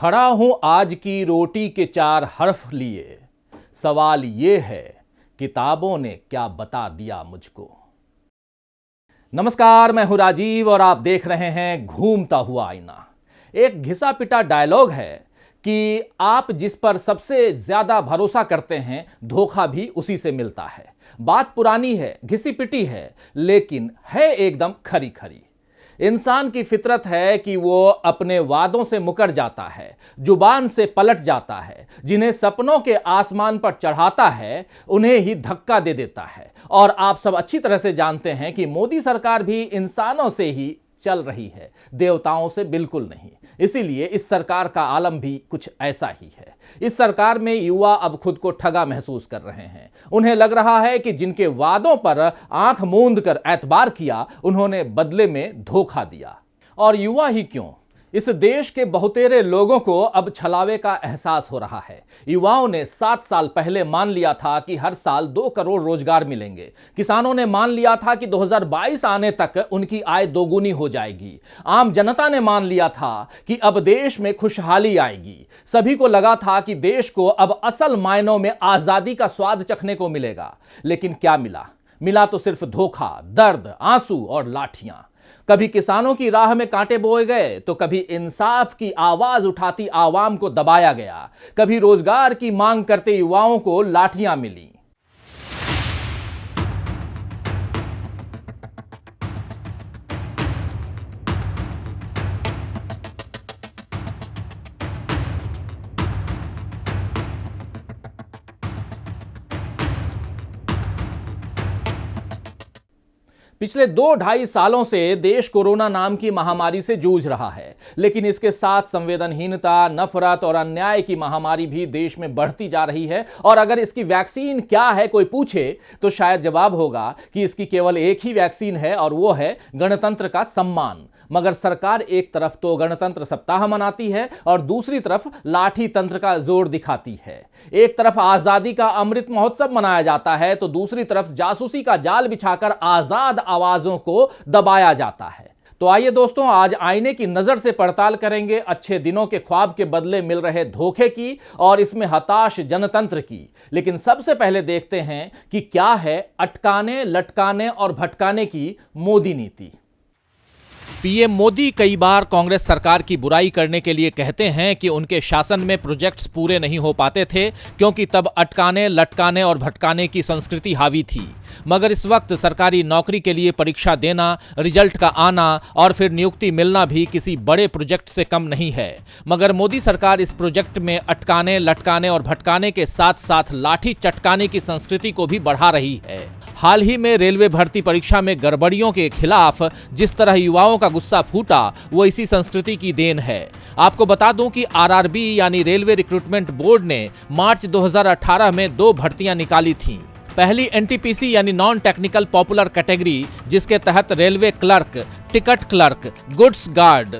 खड़ा हूं आज की रोटी के 4 हर्फ लिए, सवाल ये है किताबों ने क्या बता दिया मुझको। नमस्कार, मैं हूं राजीव और आप देख रहे हैं घूमता हुआ आईना। एक घिसा पिटा डायलॉग है कि आप जिस पर सबसे ज्यादा भरोसा करते हैं धोखा भी उसी से मिलता है। बात पुरानी है, घिसी पिटी है, लेकिन है एकदम खरी खरी। इंसान की फितरत है कि वो अपने वादों से मुकर जाता है, जुबान से पलट जाता है, जिन्हें सपनों के आसमान पर चढ़ाता है उन्हें ही धक्का दे देता है। और आप सब अच्छी तरह से जानते हैं कि मोदी सरकार भी इंसानों से ही चल रही है, देवताओं से बिल्कुल नहीं। इसीलिए इस सरकार का आलम भी कुछ ऐसा ही है। इस सरकार में युवा अब खुद को ठगा महसूस कर रहे हैं। उन्हें लग रहा है कि जिनके वादों पर आंख मूंद कर एतबार किया, उन्होंने बदले में धोखा दिया। और युवा ही क्यों, इस देश के बहुतेरे लोगों को अब छलावे का एहसास हो रहा है। युवाओं ने 7 साल पहले मान लिया था कि हर साल 2 करोड़ रोजगार मिलेंगे। किसानों ने मान लिया था कि 2022 आने तक उनकी आय दोगुनी हो जाएगी। आम जनता ने मान लिया था कि अब देश में खुशहाली आएगी। सभी को लगा था कि देश को अब असल मायनों में आजादी का स्वाद चखने को मिलेगा। लेकिन क्या मिला? मिला तो सिर्फ धोखा, दर्द, आंसू और लाठियां। कभी किसानों की राह में कांटे बोए गए तो कभी इंसाफ की आवाज उठाती आवाम को दबाया गया। कभी रोजगार की मांग करते युवाओं को लाठियां मिली। पिछले 2-2.5 सालों से देश कोरोना नाम की महामारी से जूझ रहा है, लेकिन इसके साथ संवेदनहीनता, नफरत और अन्याय की महामारी भी देश में बढ़ती जा रही है। और अगर इसकी वैक्सीन क्या है कोई पूछे तो शायद जवाब होगा कि इसकी केवल एक ही वैक्सीन है और वो है गणतंत्र का सम्मान। मगर सरकार एक तरफ तो गणतंत्र सप्ताह मनाती है और दूसरी तरफ लाठी तंत्र का जोर दिखाती है। एक तरफ आजादी का अमृत महोत्सव मनाया जाता है तो दूसरी तरफ जासूसी का जाल बिछाकर आजाद आवाजों को दबाया जाता है। तो आइए दोस्तों, आज आईने की नजर से पड़ताल करेंगे अच्छे दिनों के ख्वाब के बदले मिल रहे धोखे की और इसमें हताश जनतंत्र की। लेकिन सबसे पहले देखते हैं कि क्या है अटकाने, लटकाने और भटकाने की मोदी नीति। पीएम मोदी कई बार कांग्रेस सरकार की बुराई करने के लिए कहते हैं कि उनके शासन में प्रोजेक्ट्स पूरे नहीं हो पाते थे क्योंकि तब अटकाने, लटकाने और भटकाने की संस्कृति हावी थी। मगर इस वक्त सरकारी नौकरी के लिए परीक्षा देना, रिजल्ट का आना और फिर नियुक्ति मिलना भी किसी बड़े प्रोजेक्ट से कम नहीं है। मगर मोदी सरकार इस प्रोजेक्ट में अटकाने, लटकाने और भटकाने के साथ साथ लाठी चटकाने की संस्कृति को भी बढ़ा रही है। हाल ही में रेलवे भर्ती परीक्षा में गड़बड़ियों के खिलाफ जिस तरह युवाओं का गुस्सा फूटा वो इसी संस्कृति की देन है। आपको बता दूं कि आरआरबी यानी रेलवे रिक्रूटमेंट बोर्ड ने मार्च 2018 में 2 भर्तियां निकाली थीं। पहली एनटीपीसी यानी नॉन टेक्निकल पॉपुलर कैटेगरी, जिसके तहत railway clerk, ticket clerk, goods guard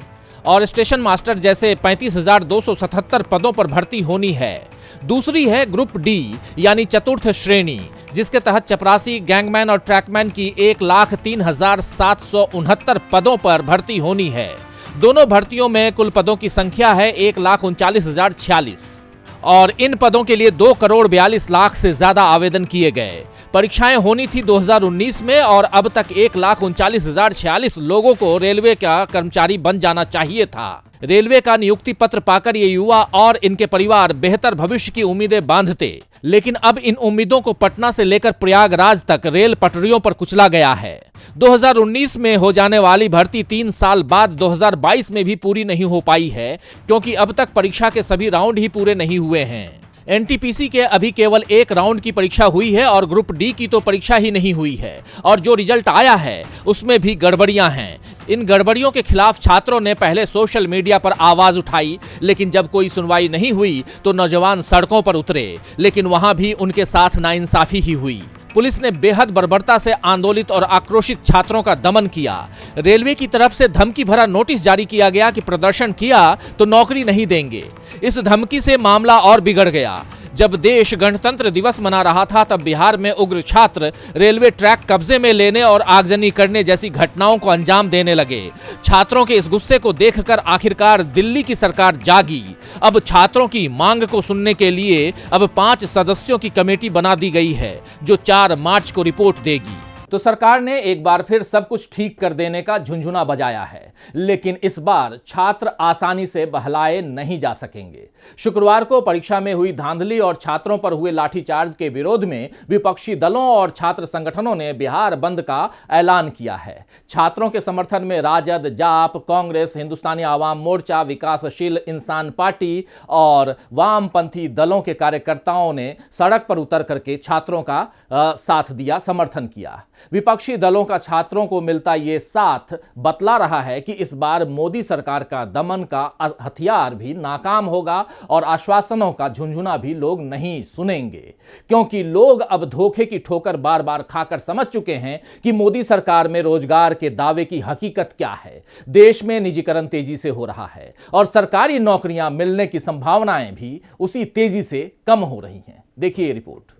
और स्टेशन मास्टर जैसे 35,277 पदों पर भर्ती होनी है। दूसरी है ग्रुप डी यानी चतुर्थ श्रेणी, जिसके तहत चपरासी, गैंगमैन और ट्रैकमैन की 1,03,769 पदों पर भर्ती होनी है। दोनों भर्तियों में कुल पदों की संख्या है 1,39,046 और इन पदों के लिए 2 करोड़ 42 लाख से ज्यादा आवेदन किए गए। परीक्षाएं होनी थी 2019 में और अब तक 1,39,046 लोगों को रेलवे का कर्मचारी बन जाना चाहिए था। रेलवे का नियुक्ति पत्र पाकर ये युवा और इनके परिवार बेहतर भविष्य की उम्मीदें बांधते, लेकिन अब इन उम्मीदों को पटना से लेकर प्रयागराज तक रेल पटरियों पर कुचला गया है। 2019 में हो जाने वाली भर्ती 3 साल बाद 2022 में भी पूरी नहीं हो पाई है क्योंकि अब तक परीक्षा के सभी राउंड ही पूरे नहीं हुए हैं। एनटीपीसी के अभी केवल 1 राउंड की परीक्षा हुई है और ग्रुप डी की तो परीक्षा ही नहीं हुई है और जो रिजल्ट आया है उसमें भी गड़बड़ियां हैं। इन गड़बड़ियों के खिलाफ छात्रों ने पहले सोशल मीडिया पर आवाज उठाई, लेकिन जब कोई सुनवाई नहीं हुई तो नौजवान सड़कों पर उतरे, लेकिन वहां भी उनके साथ नाइंसाफी ही हुई। पुलिस ने बेहद बर्बरता से आंदोलित और आक्रोशित छात्रों का दमन किया। रेलवे की तरफ से धमकी भरा नोटिस जारी किया गया कि प्रदर्शन किया तो नौकरी नहीं देंगे। इस धमकी से मामला और बिगड़ गया। जब देश गणतंत्र दिवस मना रहा था तब बिहार में उग्र छात्र रेलवे ट्रैक कब्जे में लेने और आगजनी करने जैसी घटनाओं को अंजाम देने लगे। छात्रों के इस गुस्से को देखकर आखिरकार दिल्ली की सरकार जागी। अब छात्रों की मांग को सुनने के लिए अब 5 सदस्यों की कमेटी बना दी गई है जो 4 मार्च को रिपोर्ट देगी। तो सरकार ने एक बार फिर सब कुछ ठीक कर देने का झुनझुना बजाया है, लेकिन इस बार छात्र आसानी से बहलाए नहीं जा सकेंगे। शुक्रवार को परीक्षा में हुई धांधली और छात्रों पर हुए लाठीचार्ज के विरोध में विपक्षी दलों और छात्र संगठनों ने बिहार बंद का ऐलान किया है। छात्रों के समर्थन में राजद, जाप, कांग्रेस, हिंदुस्तानी आवाम मोर्चा, विकासशील इंसान पार्टी और वामपंथी दलों के कार्यकर्ताओं ने सड़क पर उतर करके छात्रों का साथ दिया, समर्थन किया। विपक्षी दलों का छात्रों को मिलता यह साथ बतला रहा है कि इस बार मोदी सरकार का दमन का हथियार भी नाकाम होगा और आश्वासनों का झुनझुना भी लोग नहीं सुनेंगे, क्योंकि लोग अब धोखे की ठोकर बार बार खाकर समझ चुके हैं कि मोदी सरकार में रोजगार के दावे की हकीकत क्या है। देश में निजीकरण तेजी से हो रहा है और सरकारी नौकरियां मिलने की संभावनाएं भी उसी तेजी से कम हो रही हैं। देखिए रिपोर्ट।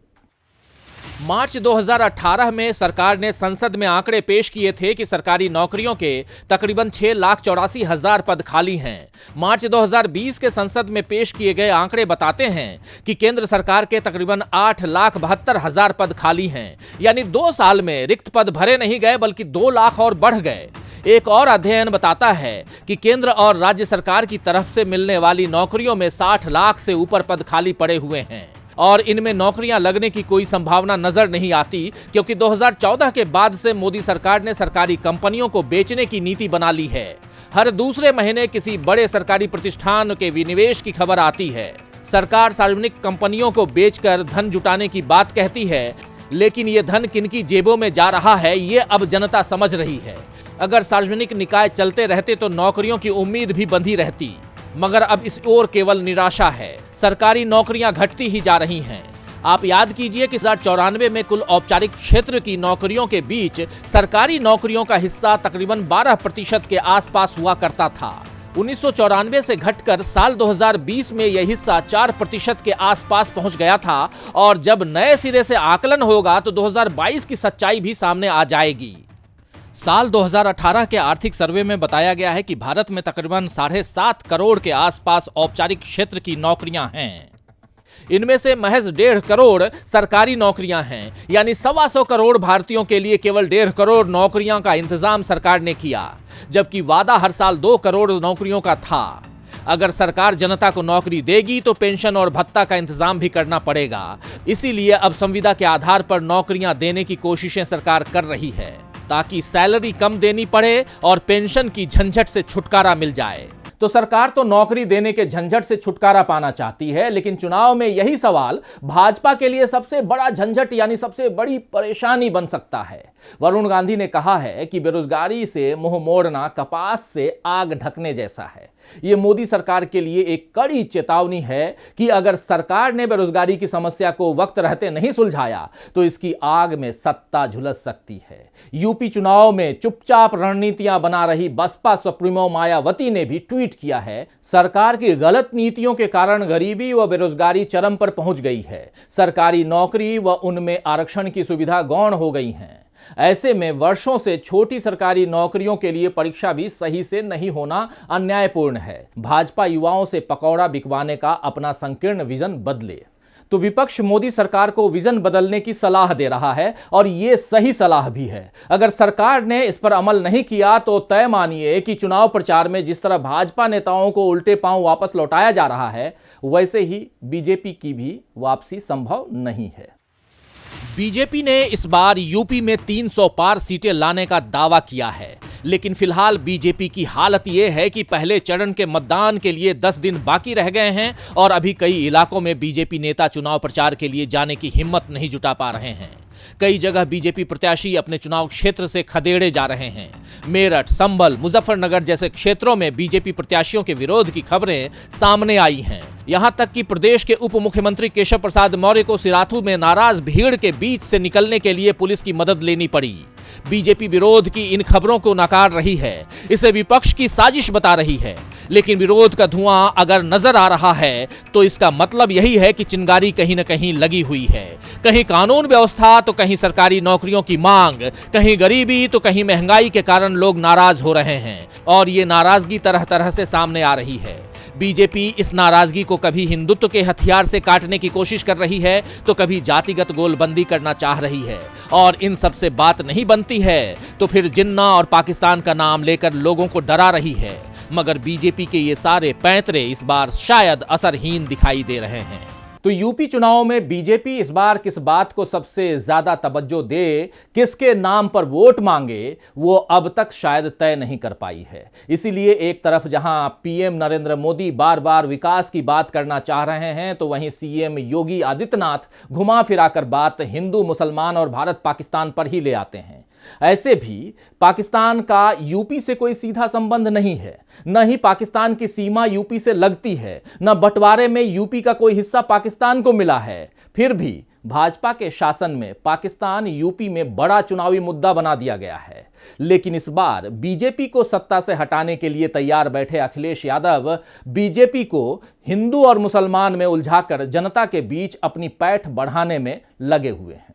मार्च 2018 में सरकार ने संसद में आंकड़े पेश किए थे कि सरकारी नौकरियों के तकरीबन 6,84,000 पद खाली हैं। मार्च 2020 के संसद में पेश किए गए आंकड़े बताते हैं कि केंद्र सरकार के तकरीबन 8,72,000 पद खाली हैं। यानी 2 साल में रिक्त पद भरे नहीं गए बल्कि 2 लाख और बढ़ गए। एक और अध्ययन बताता है कि केंद्र और राज्य सरकार की तरफ से मिलने वाली नौकरियों में 60 लाख से ऊपर पद खाली पड़े हुए हैं और इनमें नौकरियां लगने की कोई संभावना नजर नहीं आती, क्योंकि 2014 के बाद से मोदी सरकार ने सरकारी कंपनियों को बेचने की नीति बना ली है। हर दूसरे महीने किसी बड़े सरकारी प्रतिष्ठान के विनिवेश की खबर आती है। सरकार सार्वजनिक कंपनियों को बेचकर धन जुटाने की बात कहती है, लेकिन ये धन किनकी जेबों में जा रहा है ये अब जनता समझ रही है। अगर सार्वजनिक निकाय चलते रहते तो नौकरियों की उम्मीद भी बंधी रहती, मगर अब इस ओर केवल निराशा है। सरकारी नौकरियां घटती ही जा रही हैं। आप याद कीजिए कि 1994 में कुल औपचारिक क्षेत्र की नौकरियों के बीच सरकारी नौकरियों का हिस्सा तकरीबन 12% के आसपास हुआ करता था। 1994 से घटकर साल 2020 में यह हिस्सा 4% के आसपास पहुंच गया था और जब नए सिरे से आकलन होगा तो 2022 की सच्चाई भी सामने आ जाएगी। साल 2018 के आर्थिक सर्वे में बताया गया है कि भारत में तकरीबन 7.5 करोड़ के आसपास औपचारिक क्षेत्र की नौकरियां हैं। इनमें से महज 1.5 करोड़ सरकारी नौकरियां हैं, यानी 125 करोड़ भारतीयों के लिए केवल 1.5 करोड़ नौकरियों का इंतजाम सरकार ने किया, जबकि वादा हर साल 2 करोड़ नौकरियों का था। अगर सरकार जनता को नौकरी देगी तो पेंशन और भत्ता का इंतजाम भी करना पड़ेगा। इसीलिए अब संविदा के आधार पर नौकरियां देने की कोशिशें सरकार कर रही है, ताकि सैलरी कम देनी पड़े और पेंशन की झंझट से छुटकारा मिल जाए। तो सरकार तो नौकरी देने के झंझट से छुटकारा पाना चाहती है, लेकिन चुनाव में यही सवाल भाजपा के लिए सबसे बड़ा झंझट यानी सबसे बड़ी परेशानी बन सकता है। वरुण गांधी ने कहा है कि बेरोजगारी से मुंह मोड़ना कपास से आग ढकने जैसा है। यह मोदी सरकार के लिए एक कड़ी चेतावनी है कि अगर सरकार ने बेरोजगारी की समस्या को वक्त रहते नहीं सुलझाया तो इसकी आग में सत्ता झुलस सकती है। यूपी चुनाव में चुपचाप रणनीतियां बना रही बसपा सुप्रीमो मायावती ने भी ट्वीट किया है, सरकार की गलत नीतियों के कारण गरीबी व बेरोजगारी चरम पर पहुंच गई है। सरकारी नौकरी व उनमें आरक्षण की सुविधा गौण हो गई है। ऐसे में वर्षों से छोटी सरकारी नौकरियों के लिए परीक्षा भी सही से नहीं होना अन्यायपूर्ण है। भाजपा युवाओं से पकौड़ा बिकवाने का अपना संकीर्ण विजन बदले। तो विपक्ष मोदी सरकार को विजन बदलने की सलाह दे रहा है और यह सही सलाह भी है। अगर सरकार ने इस पर अमल नहीं किया तो तय मानिए कि चुनाव प्रचार में जिस तरह भाजपा नेताओं को उल्टे पांव वापस लौटाया जा रहा है, वैसे ही बीजेपी की भी वापसी संभव नहीं है। बीजेपी ने इस बार यूपी में 300 पार सीटें लाने का दावा किया है, लेकिन फिलहाल बीजेपी की हालत यह है कि पहले चरण के मतदान के लिए 10 दिन बाकी रह गए हैं और अभी कई इलाकों में बीजेपी नेता चुनाव प्रचार के लिए जाने की हिम्मत नहीं जुटा पा रहे हैं। कई जगह बीजेपी प्रत्याशी अपने चुनाव क्षेत्र से खदेड़े जा रहे हैं। मेरठ, संभल, मुजफ्फरनगर जैसे क्षेत्रों में बीजेपी प्रत्याशियों के विरोध की खबरें सामने आई हैं। यहां तक कि प्रदेश के उप मुख्यमंत्री केशव प्रसाद मौर्य को सिराथू में नाराज भीड़ के बीच से निकलने के लिए पुलिस की मदद लेनी पड़ी। बीजेपी विरोध की इन खबरों को नकार रही है, इसे विपक्ष की साजिश बता रही है। लेकिन विरोध का धुआं अगर नजर आ रहा है तो इसका मतलब यही है कि चिंगारी कहीं न कहीं लगी हुई है। कहीं कानून व्यवस्था तो कहीं सरकारी नौकरियों की मांग, कहीं गरीबी तो कहीं महंगाई के कारण लोग नाराज हो रहे हैं और ये नाराजगी तरह तरह से सामने आ रही है। बीजेपी इस नाराजगी को कभी हिंदुत्व के हथियार से काटने की कोशिश कर रही है तो कभी जातिगत गोलबंदी करना चाह रही है, और इन सब से बात नहीं बनती है तो फिर जिन्ना और पाकिस्तान का नाम लेकर लोगों को डरा रही है। मगर बीजेपी के ये सारे पैंतरे इस बार शायद असरहीन दिखाई दे रहे हैं। तो यूपी चुनाव में बीजेपी इस बार किस बात को सबसे ज्यादा तवज्जो दे, किसके नाम पर वोट मांगे, वो अब तक शायद तय नहीं कर पाई है। इसीलिए एक तरफ जहां पीएम नरेंद्र मोदी बार बार विकास की बात करना चाह रहे हैं तो वहीं सीएम योगी आदित्यनाथ घुमा फिराकर बात हिंदू, मुसलमान और भारत पाकिस्तान पर ही ले आते हैं। ऐसे भी पाकिस्तान का यूपी से कोई सीधा संबंध नहीं है, न ही पाकिस्तान की सीमा यूपी से लगती है, न बंटवारे में यूपी का कोई हिस्सा पाकिस्तान को मिला है। फिर भी भाजपा के शासन में पाकिस्तान यूपी में बड़ा चुनावी मुद्दा बना दिया गया है। लेकिन इस बार बीजेपी को सत्ता से हटाने के लिए तैयार बैठे अखिलेश यादव बीजेपी को हिंदू और मुसलमान में उलझाकर जनता के बीच अपनी पैठ बढ़ाने में लगे हुए हैं।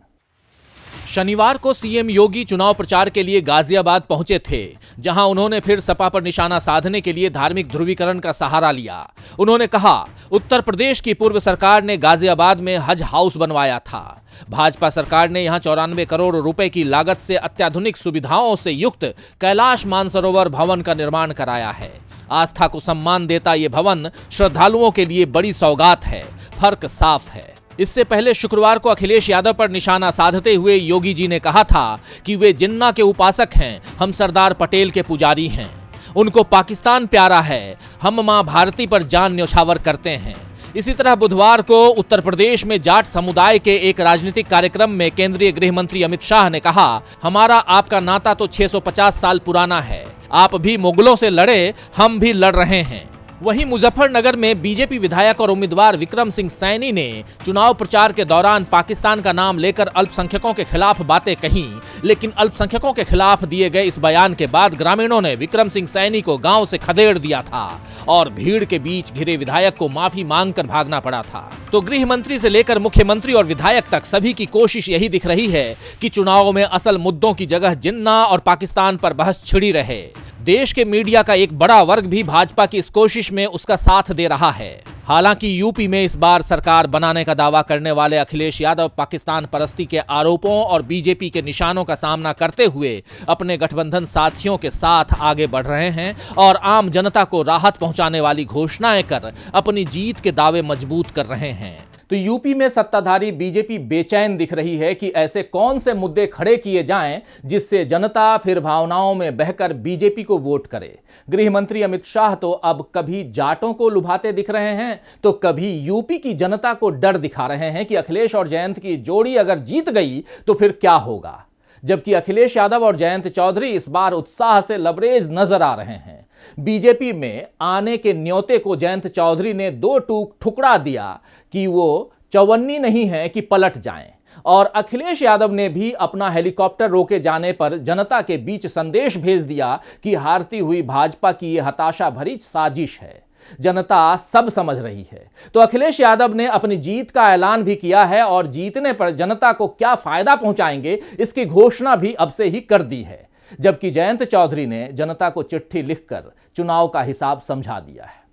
शनिवार को सीएम योगी चुनाव प्रचार के लिए गाजियाबाद पहुंचे थे, जहां उन्होंने फिर सपा पर निशाना साधने के लिए धार्मिक ध्रुवीकरण का सहारा लिया। उन्होंने कहा, उत्तर प्रदेश की पूर्व सरकार ने गाजियाबाद में हज हाउस बनवाया था। भाजपा सरकार ने यहां 94 करोड़ रुपए की लागत से अत्याधुनिक सुविधाओं से युक्त कैलाश मानसरोवर भवन का निर्माण कराया है। आस्था को सम्मान देता ये भवन श्रद्धालुओं के लिए बड़ी सौगात है। फर्क साफ है। इससे पहले शुक्रवार को अखिलेश यादव पर निशाना साधते हुए योगी जी ने कहा था कि वे जिन्ना के उपासक हैं, हम सरदार पटेल के पुजारी हैं, उनको पाकिस्तान प्यारा है, हम मां भारती पर जान न्यौछावर करते हैं। इसी तरह बुधवार को उत्तर प्रदेश में जाट समुदाय के एक राजनीतिक कार्यक्रम में केंद्रीय गृह मंत्री अमित शाह ने कहा, हमारा आपका नाता तो 650 साल पुराना है, आप भी मुगलों से लड़े, हम भी लड़ रहे हैं। वहीं मुजफ्फरनगर में बीजेपी विधायक और उम्मीदवार विक्रम सिंह सैनी ने चुनाव प्रचार के दौरान पाकिस्तान का नाम लेकर अल्पसंख्यकों के खिलाफ बातें कहीं, लेकिन अल्पसंख्यकों के खिलाफ दिए गए इस बयान के बाद ग्रामीणों ने विक्रम सिंह सैनी को गांव से खदेड़ दिया था और भीड़ के बीच घिरे विधायक को माफी मांगकर भागना पड़ा था। तो गृह मंत्री से लेकर मुख्यमंत्री और विधायक तक सभी की कोशिश यही दिख रही है कि चुनाव में असल मुद्दों की जगह जिन्ना और पाकिस्तान पर बहस छिड़ी रहे। देश के मीडिया का एक बड़ा वर्ग भी भाजपा की इस कोशिश में उसका साथ दे रहा है। हालांकि यूपी में इस बार सरकार बनाने का दावा करने वाले अखिलेश यादव पाकिस्तान परस्ती के आरोपों और बीजेपी के निशानों का सामना करते हुए अपने गठबंधन साथियों के साथ आगे बढ़ रहे हैं और आम जनता को राहत पहुंचाने वाली घोषणाएं कर अपनी जीत के दावे मजबूत कर रहे हैं। तो यूपी में सत्ताधारी बीजेपी बेचैन दिख रही है कि ऐसे कौन से मुद्दे खड़े किए जाएं जिससे जनता फिर भावनाओं में बहकर बीजेपी को वोट करे। गृह मंत्री अमित शाह तो अब कभी जाटों को लुभाते दिख रहे हैं तो कभी यूपी की जनता को डर दिखा रहे हैं कि अखिलेश और जयंत की जोड़ी अगर जीत गई तो फिर क्या होगा। जबकि अखिलेश यादव और जयंत चौधरी इस बार उत्साह से लबरेज नजर आ रहे हैं। बीजेपी में आने के न्योते को जयंत चौधरी ने दो टूक ठुकरा दिया कि वो चौवन्नी नहीं है कि पलट जाएं, और अखिलेश यादव ने भी अपना हेलीकॉप्टर रोके जाने पर जनता के बीच संदेश भेज दिया कि हारती हुई भाजपा की यह हताशा भरी साजिश है, जनता सब समझ रही है। तो अखिलेश यादव ने अपनी जीत का ऐलान भी किया है और जीतने पर जनता को क्या फायदा पहुंचाएंगे इसकी घोषणा भी अब से ही कर दी है। जबकि जयंत चौधरी ने जनता को चिट्ठी लिखकर चुनाव का हिसाब समझा दिया है।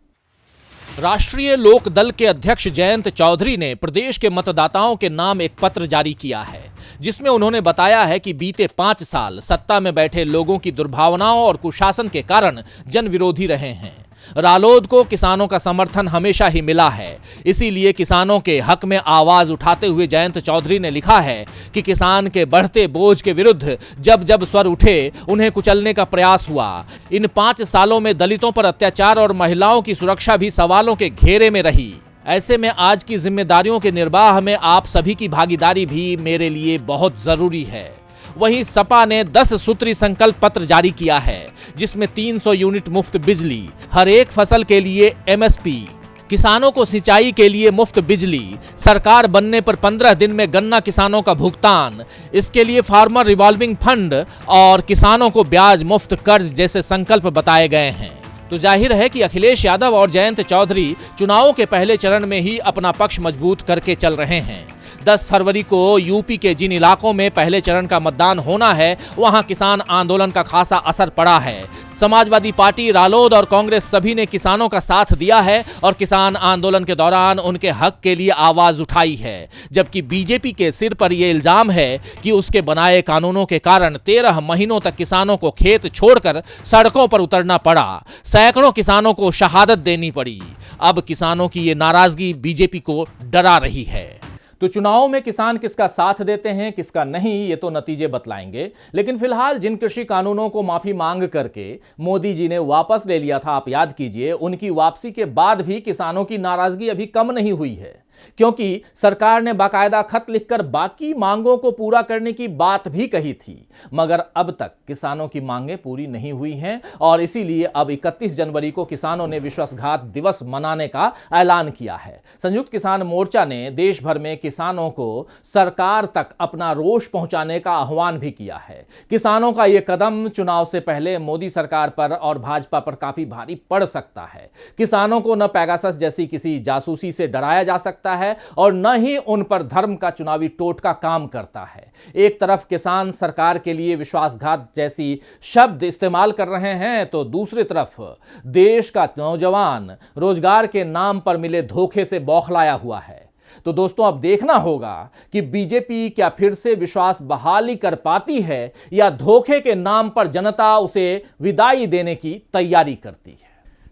राष्ट्रीय लोक दल के अध्यक्ष जयंत चौधरी ने प्रदेश के मतदाताओं के नाम एक पत्र जारी किया है, जिसमें उन्होंने बताया है कि बीते 5 साल सत्ता में बैठे लोगों की दुर्भावनाओं और कुशासन के कारण जन विरोधी रहे हैं। रालोद को किसानों का समर्थन हमेशा ही मिला है, इसीलिए किसानों के हक में आवाज उठाते हुए जयंत चौधरी ने लिखा है कि किसान के बढ़ते बोझ के विरुद्ध जब जब स्वर उठे उन्हें कुचलने का प्रयास हुआ। इन 5 सालों में दलितों पर अत्याचार और महिलाओं की सुरक्षा भी सवालों के घेरे में रही। ऐसे में आज की जिम्मेदारियों के निर्वाह में आप सभी की भागीदारी भी मेरे लिए बहुत जरूरी है। वहीं सपा ने 10 सूत्री संकल्प पत्र जारी किया है, जिसमें 300 यूनिट मुफ्त बिजली, हर एक फसल के लिए एमएसपी, किसानों को सिंचाई के लिए मुफ्त बिजली, सरकार बनने पर 15 दिन में गन्ना किसानों का भुगतान, इसके लिए फार्मर रिवॉल्विंग फंड और किसानों को ब्याज मुफ्त कर्ज जैसे संकल्प बताए गए हैं। तो जाहिर है कि अखिलेश यादव और जयंत चौधरी चुनावों के पहले चरण में ही अपना पक्ष मजबूत करके चल रहे हैं। 10 फरवरी को यूपी के जिन इलाकों में पहले चरण का मतदान होना है, वहां किसान आंदोलन का खासा असर पड़ा है। समाजवादी पार्टी, रालोद और कांग्रेस सभी ने किसानों का साथ दिया है और किसान आंदोलन के दौरान उनके हक के लिए आवाज उठाई है। जबकि बीजेपी के सिर पर यह इल्जाम है कि उसके बनाए कानूनों के कारण 13 महीनों तक किसानों को खेत छोड़कर सड़कों पर उतरना पड़ा, सैकड़ों किसानों को शहादत देनी पड़ी। अब किसानों की ये नाराजगी बीजेपी को डरा रही है। तो चुनाव में किसान किसका साथ देते हैं, किसका नहीं, ये तो नतीजे बतलाएंगे। लेकिन फिलहाल जिन कृषि कानूनों को माफी मांग करके मोदी जी ने वापस ले लिया था, आप याद कीजिए, उनकी वापसी के बाद भी किसानों की नाराजगी अभी कम नहीं हुई है, क्योंकि सरकार ने बाकायदा खत लिखकर बाकी मांगों को पूरा करने की बात भी कही थी। मगर अब तक किसानों की मांगें पूरी नहीं हुई हैं और इसीलिए अब 31 जनवरी को किसानों ने विश्वासघात दिवस मनाने का ऐलान किया है। संयुक्त किसान मोर्चा ने देश भर में किसानों को सरकार तक अपना रोष पहुंचाने का आह्वान भी किया है। किसानों का यह कदम चुनाव से पहले मोदी सरकार पर और भाजपा पर काफी भारी पड़ सकता है। किसानों को न पेगासस जैसी किसी जासूसी से डराया जा सकता है और न ही उन पर धर्म का चुनावी टोटका काम करता है। एक तरफ किसान सरकार के लिए विश्वासघात जैसी शब्द इस्तेमाल कर रहे हैं, तो दूसरी तरफ देश का नौजवान रोजगार के नाम पर मिले धोखे से बौखलाया हुआ है। तो दोस्तों, अब देखना होगा कि बीजेपी क्या फिर से विश्वास बहाली कर पाती है या धोखे के नाम पर जनता उसे विदाई देने की तैयारी करती है।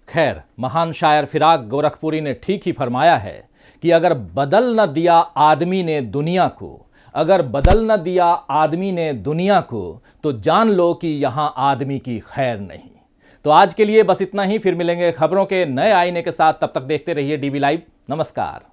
खैर, महान शायर फिराक गोरखपुरी ने ठीक ही फरमाया है कि अगर बदल न दिया आदमी ने दुनिया को, अगर बदल न दिया आदमी ने दुनिया को, तो जान लो कि यहां आदमी की खैर नहीं। तो आज के लिए बस इतना ही। फिर मिलेंगे खबरों के नए आईने के साथ। तब तक देखते रहिए डीवी लाइव। नमस्कार।